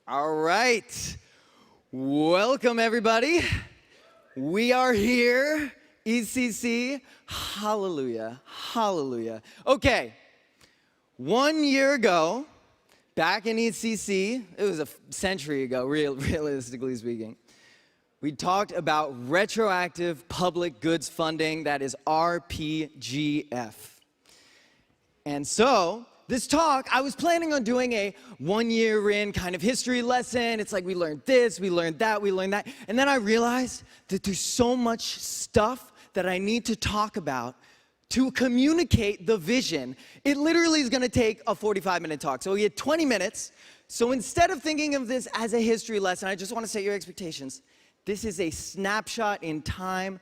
All right. Welcome, everybody. We are here, EthCC. Hallelujah. Hallelujah. Okay. 1 year ago, back in EthCC, it was a century ago, realistically speaking, we talked about Retroactive Public Goods Funding, that is RPGF. And so, this talk, I was planning on doing a 1 year in kind of history lesson. It's like we learned this, we learned that, we learned that. And then I realized that there's so much stuff that I need to talk about to communicate the vision. It literally is gonna take a 45-minute talk. So we had 20 minutes. So instead of thinking of this as a history lesson, I just wanna set your expectations. This is a snapshot in time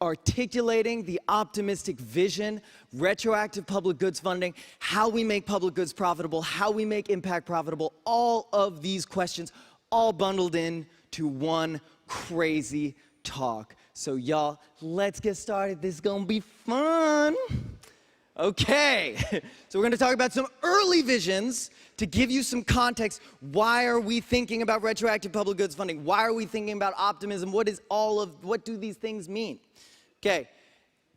articulating the optimistic vision, retroactive public goods funding, how we make public goods profitable, how we make impact profitable, all of these questions all bundled in to one crazy talk. So y'all, let's get started. This is gonna be fun. Okay, so we're gonna talk about some early visions to give you some context. Why are we thinking about retroactive public goods funding? Why are we thinking about optimism? What do these things mean? Okay,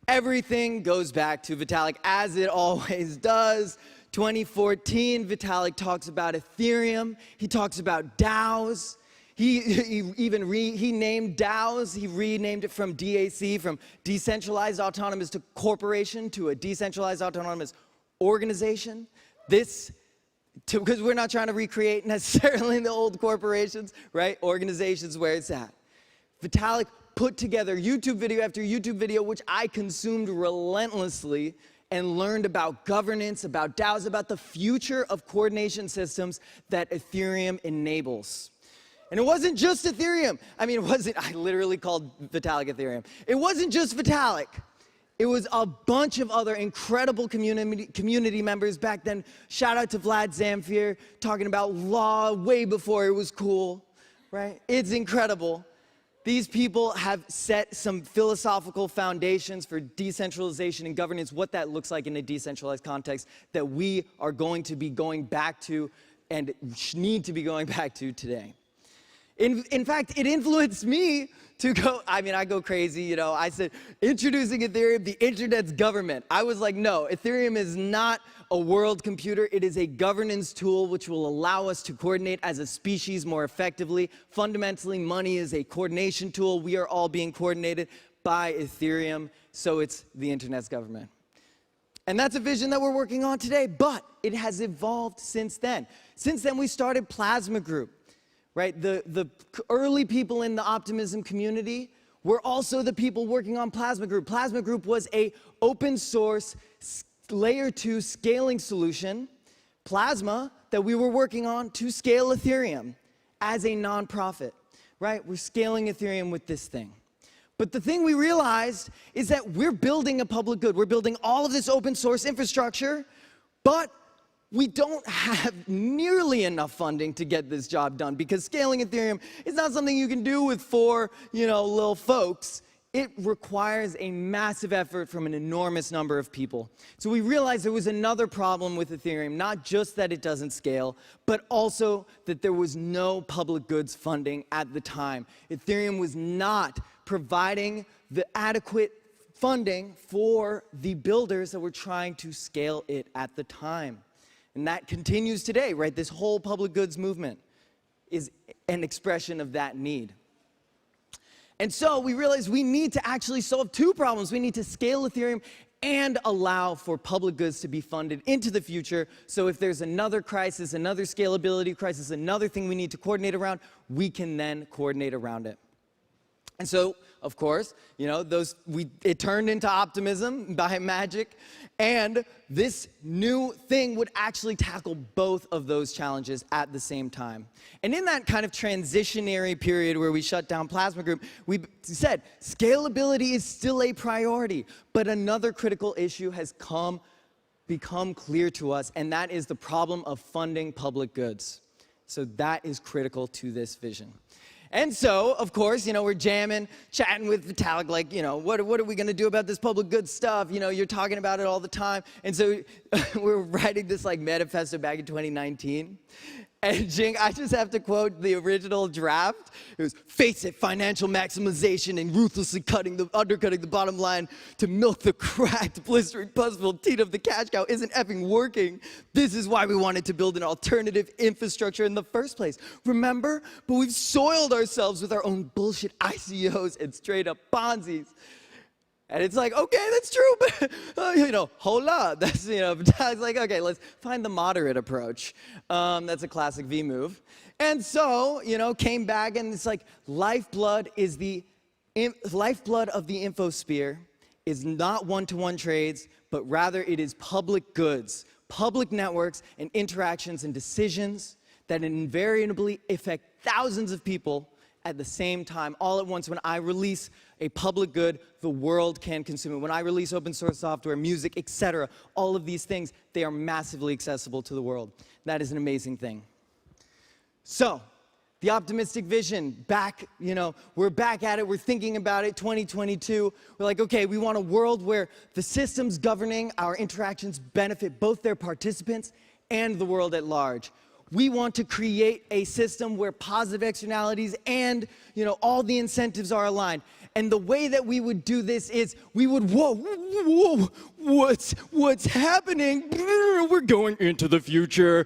everything goes back to Vitalik, as it always does. 2014, Vitalik talks about Ethereum. He talks about DAOs. He named DAOs. He renamed it from DAC, from Decentralized Autonomous Corporation, to a Decentralized Autonomous Organization. Because we're not trying to recreate necessarily the old corporations, right? Organizations where it's at. Vitalik put together YouTube video after YouTube video, which I consumed relentlessly, and learned about governance, about DAOs, about the future of coordination systems that Ethereum enables. And it wasn't just Ethereum. I literally called Vitalik Ethereum. It wasn't just Vitalik. It was a bunch of other incredible community members back then. Shout out to Vlad Zamfir, talking about law way before it was cool, right? It's incredible. These people have set some philosophical foundations for decentralization and governance, what that looks like in a decentralized context that we are going to be going back to and need to be going back to today. In fact, it influenced me to go, I go crazy, you know. I said, introducing Ethereum, the internet's government. I was like, no, Ethereum is not a world computer. It is a governance tool which will allow us to coordinate as a species more effectively. Fundamentally, money is a coordination tool. We are all being coordinated by Ethereum, so it's the internet's government. And that's a vision that we're working on today, but it has evolved since then. Since then, we started Plasma Group. Right? The early people in the optimism community were also the people working on Plasma Group. Plasma Group was an open source layer 2 scaling solution, Plasma, that we were working on to scale Ethereum as a nonprofit. Right? We're scaling Ethereum with this thing. But the thing we realized is that we're building a public good. We're building all of this open source infrastructure, but we don't have nearly enough funding to get this job done, because scaling Ethereum is not something you can do with 4, little folks. It requires a massive effort from an enormous number of people. So we realized there was another problem with Ethereum, not just that it doesn't scale, but also that there was no public goods funding at the time. Ethereum was not providing the adequate funding for the builders that were trying to scale it at the time. And that continues today, right? This whole public goods movement is an expression of that need. And so we realized we need to actually solve 2 problems. We need to scale Ethereum and allow for public goods to be funded into the future. So if there's another crisis, another scalability crisis, another thing we need to coordinate around, we can then coordinate around it. And so, of course, it turned into optimism by magic, and this new thing would actually tackle both of those challenges at the same time. And in that kind of transitionary period where we shut down Plasma Group, we said scalability is still a priority, but another critical issue has become clear to us, and that is the problem of funding public goods. So that is critical to this vision. And so, of course, we're jamming, chatting with Vitalik, like, what are we going to do about this public goods stuff? You're talking about it all the time. And so we're writing this, manifesto back in 2019. And Jing, I just have to quote the original draft. It was, face it, financial maximization and ruthlessly undercutting the bottom line to milk the cracked, blistering, puzzle teat of the cash cow isn't effing working. This is why we wanted to build an alternative infrastructure in the first place. Remember? But we've soiled ourselves with our own bullshit ICOs and straight up Ponzi's. And it's like, okay, that's true, but, hold up. That's, it's like, okay, let's find the moderate approach. That's a classic V move. And so, came back, and it's like, lifeblood of the infosphere is not one-to-one trades, but rather it is public goods, public networks, and interactions and decisions that invariably affect thousands of people at the same time, all at once. When I release a public good, the world can consume it. When I release open source software, music, etc., all of these things, they are massively accessible to the world. That is an amazing thing. So, the optimistic vision, we're back at it, we're thinking about it, 2022. We're like, okay, we want a world where the systems governing our interactions benefit both their participants and the world at large. We want to create a system where positive externalities and, all the incentives are aligned. And the way that we would do this is we would, whoa, what's happening? We're going into the future.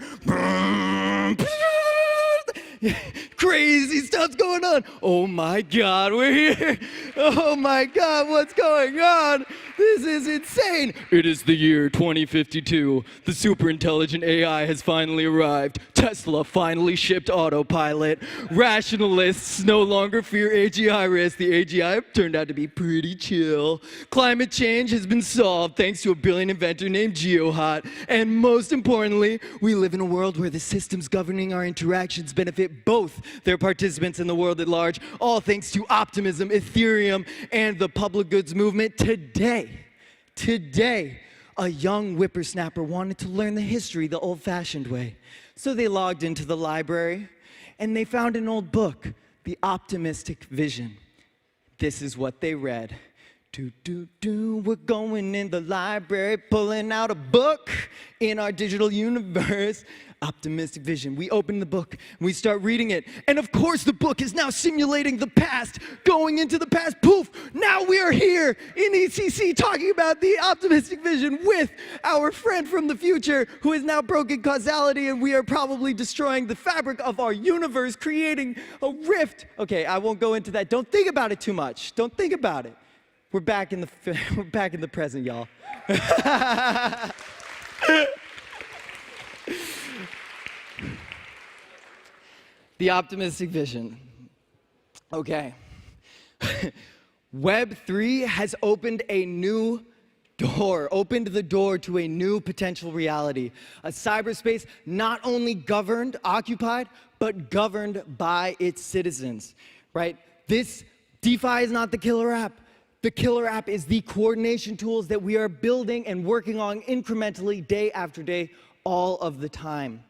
Crazy stuff's going on. Oh my God, we're here. Oh my God, what's going on? This is insane. It is the year 2052. The super intelligent AI has finally arrived. Tesla finally shipped autopilot. Rationalists no longer fear AGI risk. The AGI turned out to be pretty chill. Climate change has been solved thanks to a brilliant inventor named GeoHot. And most importantly, we live in a world where the systems governing our interactions benefit both their participants and the world at large, all thanks to optimism, Ethereum, and the public goods movement. Today, a young whippersnapper wanted to learn the history the old-fashioned way. So they logged into the library, and they found an old book, The Optimistic Vision. This is what they read. We're going in the library, pulling out a book in our digital universe. Optimistic vision. We open the book, and we start reading it. And of course, the book is now simulating the past, going into the past. Poof! Now we are here in EthCC talking about the optimistic vision with our friend from the future who has now broken causality, and we are probably destroying the fabric of our universe, creating a rift. Okay, I won't go into that. Don't think about it too much. Don't think about it. We're back in the present, y'all. The optimistic vision. Okay. Web3 has opened the door to a new potential reality. A cyberspace not only governed, occupied, but governed by its citizens, right? This DeFi is not the killer app. The killer app is the coordination tools that we are building and working on incrementally day after day, all of the time.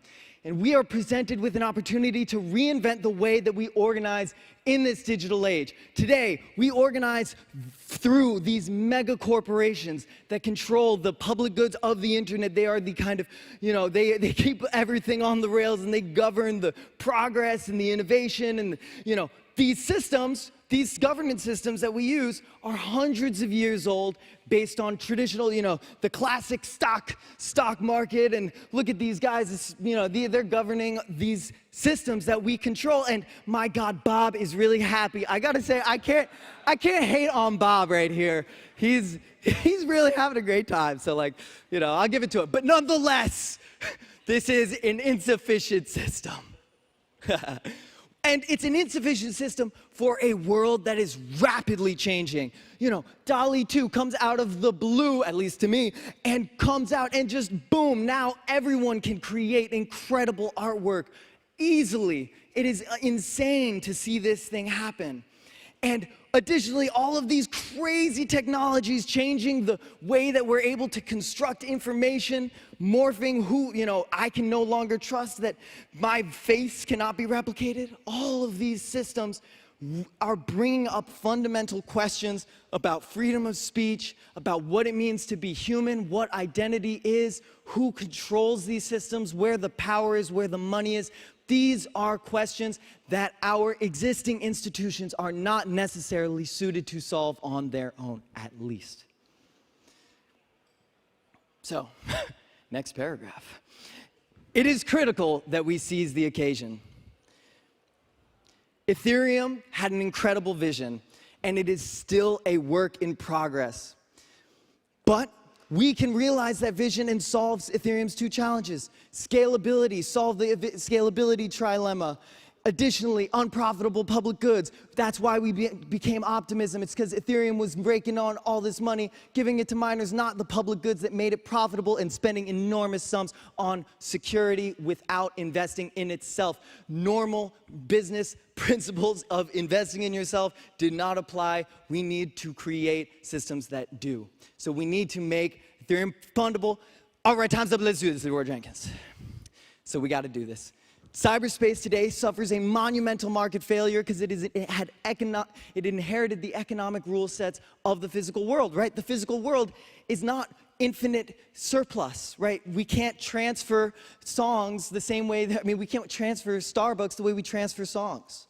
And we are presented with an opportunity to reinvent the way that we organize in this digital age. Today, we organize through these mega corporations that control the public goods of the internet. They are the kind of, they keep everything on the rails, and they govern the progress and the innovation. And, these systems, these governance systems that we use are hundreds of years old, based on traditional, the classic stock market. And look at these guys, they're governing these systems that we control. And my God, Bob is really happy. I gotta say, I can't hate on Bob right here. He's really having a great time. So I'll give it to him. But nonetheless, this is an insufficient system. And it's an insufficient system for a world that is rapidly changing. DALL-E 2 comes out of the blue, at least to me, and comes out and just boom, now everyone can create incredible artwork easily. It is insane to see this thing happen. And additionally, all of these crazy technologies changing the way that we're able to construct information, morphing I can no longer trust that my face cannot be replicated. All of these systems are bringing up fundamental questions about freedom of speech, about what it means to be human, what identity is, who controls these systems, where the power is, where the money is. These are questions that our existing institutions are not necessarily suited to solve on their own, at least. So, next paragraph. It is critical that we seize the occasion. Ethereum had an incredible vision, and it is still a work in progress. But we can realize that vision and solve Ethereum's two challenges. Scalability, solve the scalability trilemma. Additionally, unprofitable public goods. That's why we became optimism. It's because Ethereum was breaking on all this money, giving it to miners, not the public goods that made it profitable, and spending enormous sums on security without investing in itself. Normal business principles of investing in yourself did not apply. We need to create systems that do. So we need to make Ethereum fundable. All right, time's up. Let's do this, Leroy Jenkins. So we got to do this. Cyberspace today suffers a monumental market failure because it inherited the economic rule sets of the physical world, right? The physical world is not infinite surplus, right? We can't transfer songs the same way that, we can't transfer Starbucks the way we transfer songs.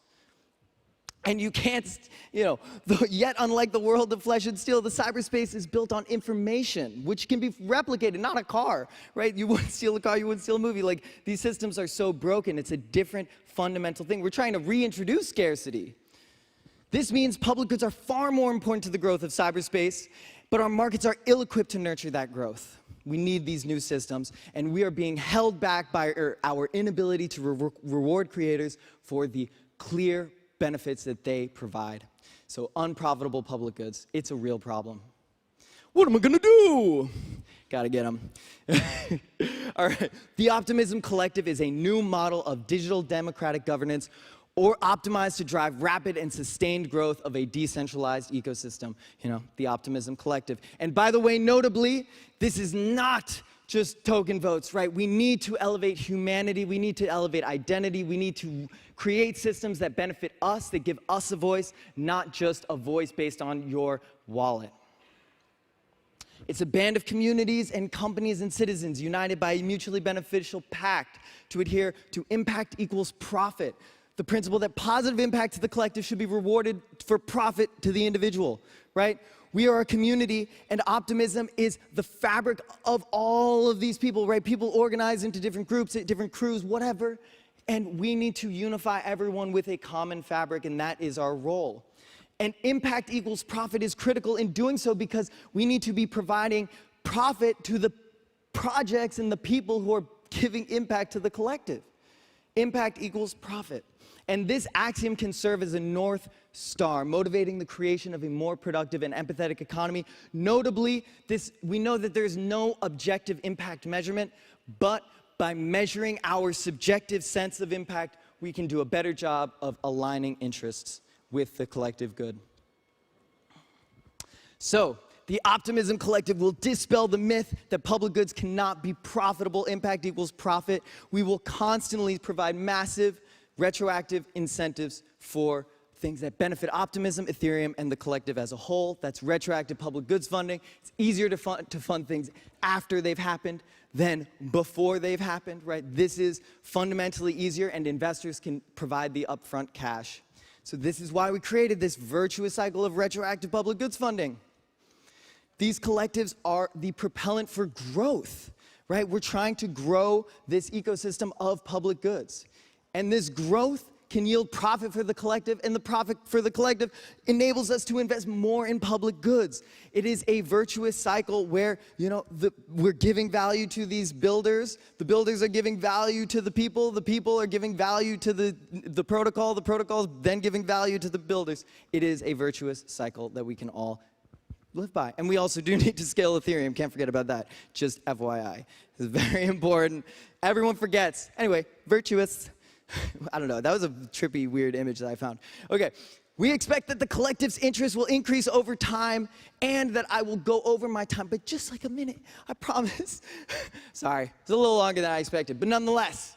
And you can't, yet unlike the world of flesh and steel, the cyberspace is built on information, which can be replicated, not a car, right? You wouldn't steal a car, you wouldn't steal a movie. Like, these systems are so broken, it's a different fundamental thing. We're trying to reintroduce scarcity. This means public goods are far more important to the growth of cyberspace, but our markets are ill-equipped to nurture that growth. We need these new systems, and we are being held back by our inability to reward creators for the clear benefits that they provide. So unprofitable public goods, it's a real problem. What am I gonna do? Gotta get them. All right, the Optimism Collective is a new model of digital democratic governance or optimized to drive rapid and sustained growth of a decentralized ecosystem. The Optimism Collective. And by the way, notably, this is not just token votes, right? We need to elevate humanity. We need to elevate identity. We need to create systems that benefit us, that give us a voice, not just a voice based on your wallet. It's a band of communities and companies and citizens united by a mutually beneficial pact to adhere to impact equals profit, the principle that positive impact to the collective should be rewarded for profit to the individual, right? We are a community, and optimism is the fabric of all of these people, right? People organized into different groups, different crews, whatever, and we need to unify everyone with a common fabric, and that is our role. And impact equals profit is critical in doing so because we need to be providing profit to the projects and the people who are giving impact to the collective. Impact equals profit. And this axiom can serve as a North Star, motivating the creation of a more productive and empathetic economy. Notably, we know that there's no objective impact measurement, but by measuring our subjective sense of impact, we can do a better job of aligning interests with the collective good. So, the Optimism Collective will dispel the myth that public goods cannot be profitable. Impact equals profit. We will constantly provide massive retroactive incentives for things that benefit optimism, Ethereum, and the collective as a whole. That's retroactive public goods funding. It's easier to fund things after they've happened than before they've happened, right? This is fundamentally easier, and investors can provide the upfront cash. So this is why we created this virtuous cycle of retroactive public goods funding. These collectives are the propellant for growth, right? We're trying to grow this ecosystem of public goods. And this growth can yield profit for the collective, and the profit for the collective enables us to invest more in public goods. It is a virtuous cycle where, we're giving value to these builders, the builders are giving value to the people are giving value to the protocol is then giving value to the builders. It is a virtuous cycle that we can all live by. And we also do need to scale Ethereum, can't forget about that, just FYI. It's very important. Everyone forgets. Anyway, virtuous. I don't know, that was a trippy, weird image that I found. Okay, we expect that the collective's interest will increase over time and that I will go over my time, but just like a minute, I promise. Sorry, it's a little longer than I expected, but nonetheless,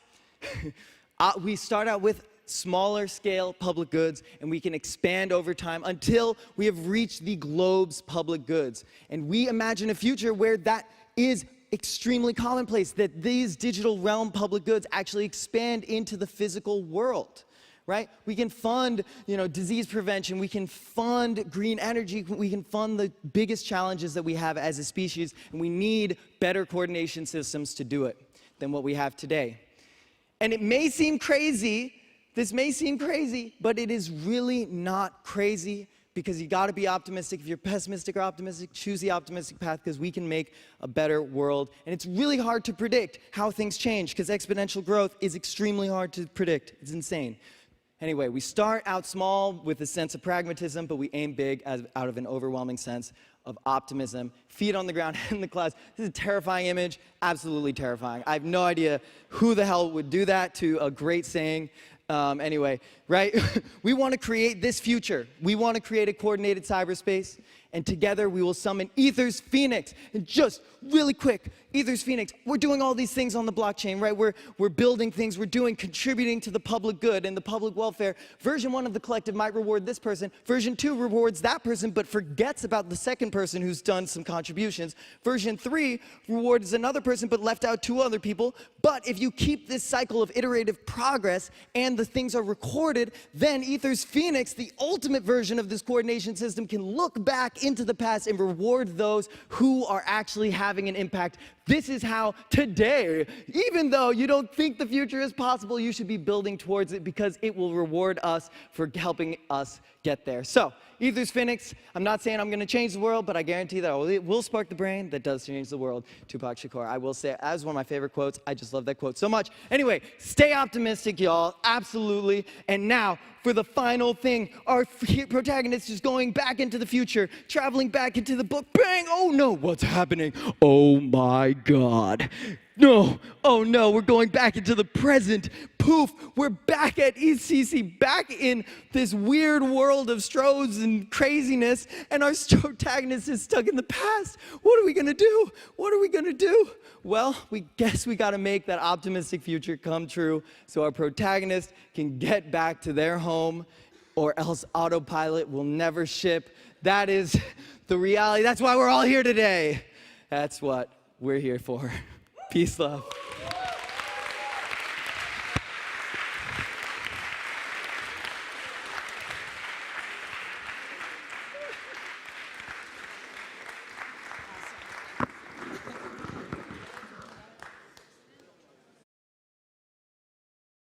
we start out with smaller scale public goods, and we can expand over time until we have reached the globe's public goods. And we imagine a future where that is extremely commonplace, that these digital realm public goods actually expand into the physical world. Right? We can fund, disease prevention. We can fund green energy. We can fund the biggest challenges that we have as a species, and we need better coordination systems to do it than what we have today. And it may seem crazy, this may seem crazy, but it is really not crazy, because you got to be optimistic. If you're pessimistic or optimistic, choose the optimistic path, because we can make a better world. And it's really hard to predict how things change, because exponential growth is extremely hard to predict. It's insane. Anyway, we start out small with a sense of pragmatism, but we aim big out of an overwhelming sense of optimism. Feet on the ground in the clouds. This is a terrifying image, absolutely terrifying. I have no idea who the hell would do that to a great saying. Anyway, right? We want to create this future. We want to create a coordinated cyberspace, and together we will summon Ether's Phenix. And just really quick, Ether's Phenix, we're doing all these things on the blockchain, right? We're building things, contributing to the public good and the public welfare. Version 1 of the collective might reward this person. Version 2 rewards that person, but forgets about the second person who's done some contributions. Version 3 rewards another person, but left out 2 other people. But if you keep this cycle of iterative progress and the things are recorded, then Ether's Phenix, the ultimate version of this coordination system, can look back into the past and reward those who are actually having an impact. This is how today, even though you don't think the future is possible, you should be building towards it, because it will reward us for helping us get there. So, Ether's Phenix, I'm not saying I'm going to change the world, but I guarantee that it will spark the brain that does change the world. Tupac Shakur. I will say, as one of my favorite quotes, I just love that quote so much. Anyway, stay optimistic, y'all. Absolutely. And now, for the final thing, our protagonist is going back into the future, traveling back into the book. Bang! Oh no, what's happening? Oh my God. No, oh no, we're going back into the present. Poof, we're back at EthCC, back in this weird world of Strohs and craziness, and our protagonist is stuck in the past. What are we gonna do? What are we gonna do? Well, we guess we gotta make that optimistic future come true so our protagonist can get back to their home, or else autopilot will never ship. That is the reality. That's why we're all here today. That's what we're here for. Peace, love.